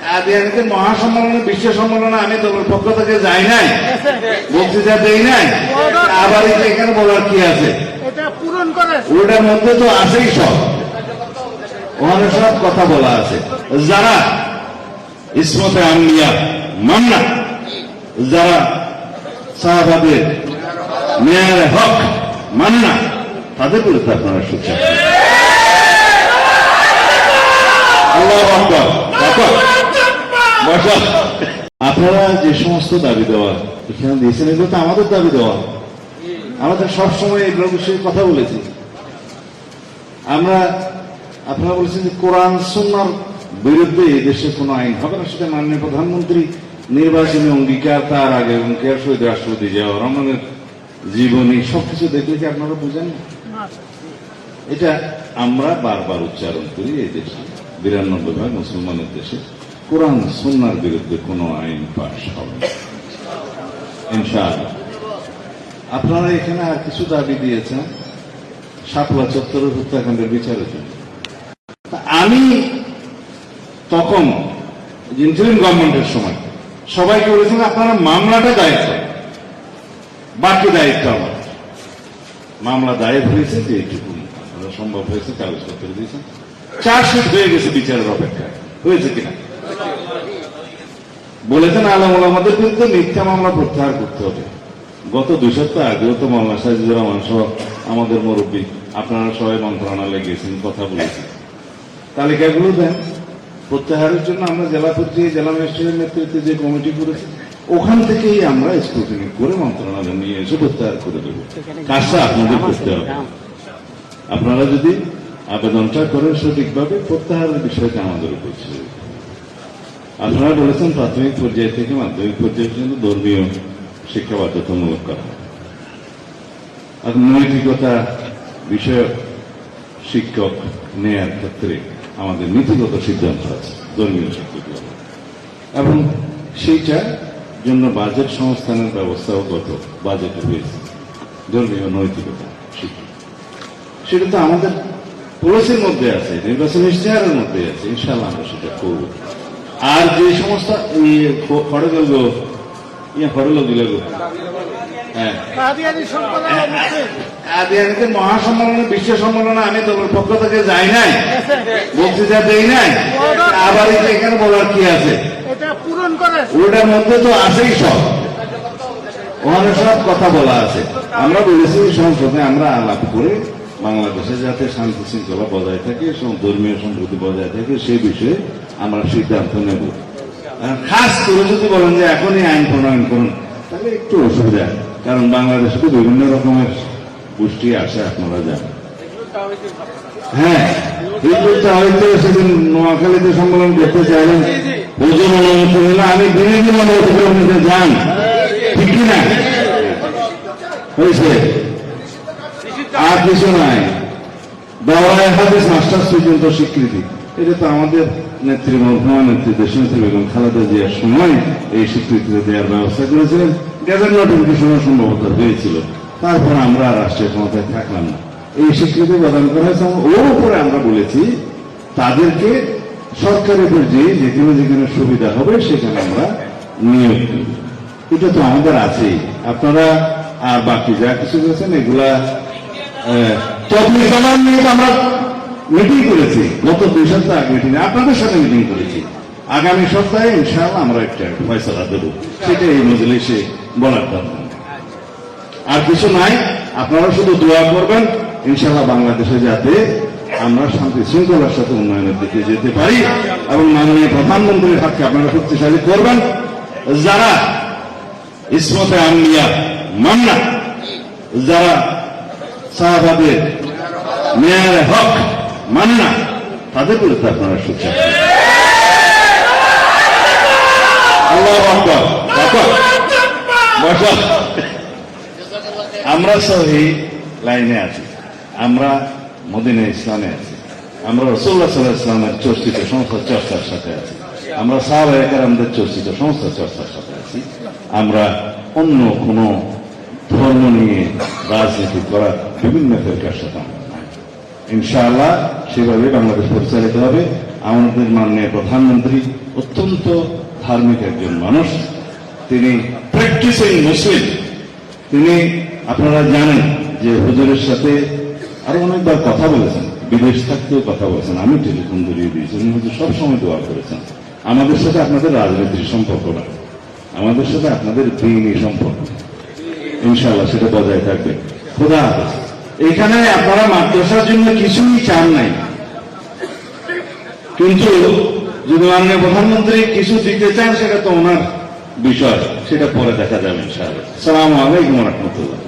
কাদিয়ানীতে মহাসম্মেলনে, বিশ্ব সম্মেলনে আমি তোর পক্ষ থেকে যাই নাই, বক্তৃতা দেই নাই, আবার এখানে বলার কি আছে? ওটার মধ্যে তো আছেই সব, ওখানে সব কথা বলা আছে। যারা ইসমতে আম্বিয়া মান্না, যারা সাহাবাদের মেয়ারে হক মান্না, তাদের বিরুদ্ধে আপনারা সুচার। আপনারা যে সমস্ত দাবি দেওয়া এখানে দিয়েছেন, এগুলো তো আমাদের দাবি দেওয়া। আমাদের সবসময় এগুলো বিষয়ে কথা বলেছি আমরা। আপনারা বলেছেন যে কোরআন সুন্নাহর বিরুদ্ধে এই দেশে কোনো আইন হবে না, সেটা মাননীয় প্রধানমন্ত্রী নির্বাচনী অঙ্গীকার, তার আগে অঙ্গীকার, শহীদ রাষ্ট্রপতি জিয়াউর রহমানের জীবনী সবকিছু দেখলে কি আপনারা বুঝেন? এটা আমরা বারবার উচ্চারণ করি, এই দেশে 92% মুসলমানের দেশে কোরআন সুন্নাহর বিরুদ্ধে কোনো আইন পাশ হবে না ইনশাআল্লাহ। আপনারা এখানে আর কিছু দাবি দিয়েছেন, শাপলা চত্বরের হত্যাকাণ্ডের বিচারের জন্য। আমি তখন ইন্টারিম গভর্নমেন্টের সময় সবাইকে বলেছেন আপনারা মামলাটা দায়িত্ব, বাকি দায়িত্ব আমার। মামলা দায়ের হয়েছে, যে এইটুকু সম্ভব হয়েছে কাগজপত্র দিয়েছেন, চার্জশিট হয়ে গেছে, বিচারের অপেক্ষায় হয়েছে কিনা বলেছেন। আলম ওলামাদের বিরুদ্ধে মিথ্যা মামলা প্রত্যাহার করতে হবে। গত 2 সপ্তাহ আগেও তো মাওলানা সাজিদুর রহমান সহ আমাদের মুরব্বী, আপনারা সবাই মন্ত্রণালয়ে গেছেন, কথা বলেছেন, তালিকাগুলো দেন প্রত্যাহারের জন্য। আমরা জেলা পর্যায়ে জেলা ম্যাজিস্ট্রেটের নেতৃত্বে যে কমিটি করেছি, ওখান থেকেই আমরা স্ক্রুটিনি করে মন্ত্রণালয়ে নিয়ে এসে প্রত্যাহার করে দেব। কাজটা আপনাদের করতে হবে। আপনারা যদি আবেদনটা করেন সঠিকভাবে, প্রত্যাহারের বিষয়টা আমাদের উপর ছিল। আপনারা বলেছেন প্রাথমিক পর্যায় থেকে মাধ্যমিক পর্যায়ে পর্যন্ত ধর্মীয় শিক্ষা বাধ্যতামূলক করা, আর নৈতিকতা বিষয়ক শিক্ষক নেয়ার ক্ষেত্রে আমাদের নীতিগত সিদ্ধান্ত আছে ধর্মীয় শিক্ষক, এবং সেইটার জন্য বাজেট সংস্থানের ব্যবস্থাও গত বাজেটে হয়েছে। ধর্মীয় নৈতিকতা শিক্ষা, সেটা তো আমাদের পলিসির মধ্যে আছে, নির্বাচন ইশতেহারের মধ্যে আছে, ইনশাআল্লাহ আমরা সেটা করব। আর যে সমস্ত কাদিয়ানীতে মহাসম্মেলনে, বিশ্ব সম্মেলনে আমি তোর পক্ষ থেকে যাই নাই, বক্তৃতা দেই নাই, আবার এখানে বলার কি আছে? ওটার মধ্যে তো আছেই সব, ওখানে সব কথা বলা আছে। আমরা বলেছি সংসদে আমরা আলাপ করে বাংলাদেশে যাতে শান্তি শৃঙ্খলা বজায় থাকে, ধর্মীয় সম্প্রীতি বজায় থাকে, সেই বিষয়ে আমরা সিদ্ধান্ত নেব। খাস করে যদি বলেন যে এখনই আইন প্রণয়ন করুন, তাহলে একটু অসুবিধা, কারণ বাংলাদেশে তো বিভিন্ন রকমের গোষ্ঠী আসে, আপনারা জানেন। হ্যাঁ, হিন্দুটা হয়তো সেদিন নোয়াখালীতে সম্মেলন করতে চাইলেন, ওজন অনুমতি হলে আমি দিনে দিন অনুমতি যান, ঠিক কিনা? হয়েছে, আর কিছু নাই। দাওরায়ে হাদিস মাস্টার্স পর্যন্ত স্বীকৃতি, এটা তো আমাদের নেত্রী মহকুমা নেত্রী দেশনেত্রী বেগম খালেদা জিয়ার সময় এই স্বীকৃতি দেওয়ার ব্যবস্থা করেছিলেন। গ্যাজেট নোটিফিকেশনের সম্ভবত হয়েছিল, তারপর আমরা রাষ্ট্রীয় ক্ষমতায় থাকলাম না, এই স্বীকৃতি প্রদান করা হয়েছে। ওর উপরে আমরা বলেছি তাদেরকে সরকারি পর্যায়ে যেখানে যেখানে সুবিধা হবে সেখানে আমরা নিয়োগ দিব। এটা তো আমাদের আছেই। আপনারা আর বাকি যা কিছু করেছেন এগুলা তদবির নিয়ে আমরা মিটিং করেছি, গত 2 সপ্তাহ আগে মিটিং, আপনাদের সাথে মিটিং করেছি। আগামী সপ্তাহে ইনশাআল্লাহ আমরা একটা ফয়সালা দেব, সেটা এই মজলিসে বলার দরকার। আর কিছু নাই, আপনারা শুধু দোয়া করবেন ইনশাআল্লাহ বাংলাদেশে যাতে আমরা শান্তি শৃঙ্খলার সাথে উন্নয়নের দিকে যেতে পারি, এবং মাননীয় প্রধানমন্ত্রীর হাতকে আপনারা শক্তিশালী করবেন। যারা ইসমতে আম্বিয়া মান্না, যারা সাহাবাদের মেয়ারে হক মান্না, তাদের বিরুদ্ধে আপনারা সুচার। আল্লাহু আকবার। আমরা সহি লাইনে আছি, আমরা মদিনা ইসলামে আছি, আমরা রাসূলুল্লাহ সাল্লাল্লাহু আলাইহি ওয়াসাল্লামের চর্চিত সমস্ত চর্চার সাথে আছি, আমরা সাহাবায়ে কেরামদের চর্চিত সমস্ত চর্চার সাথে আছি। আমরা অন্য কোন ধর্ম নিয়ে রাজনীতি করার বিভিন্ন ফেরকার সাথে ইনশাআল্লাহ সেভাবে বাংলাদেশ পরিচালিত হবে। আমাদের মাননীয় প্রধানমন্ত্রী অত্যন্ত ধার্মিক একজন মানুষ, তিনি প্র্যাকটিসিং মুসলিম। তিনি আপনারা জানেন যে হুজুরের সাথে আরো অনেকবার কথা বলেছেন, বিদেশ থাকতেও কথা বলেছেন, আমি টেলিফোন ধরিয়ে দিয়েছি, উনি হুজুর সবসময় দোয়া করেছেন। আমাদের সাথে আপনাদের রাজনীতির সম্পর্ক না, আমাদের সাথে আপনাদের দিনই সম্পর্ক, ইনশাআল্লাহ সেটা বজায় থাকবে। খোদা হাফেজ। এখানে আপনারা মাদ্রাসার জন্য কিছুই চান নাই, কিন্তু যদি মাননীয় প্রধানমন্ত্রী কিছু দিতে চান সেটা তো ওনার বিষয়, সেটা পরে দেখা যাবে ইনশাআল্লাহ। আসসালামু আলাইকুম ওয়া রাহমাতুল্লাহ।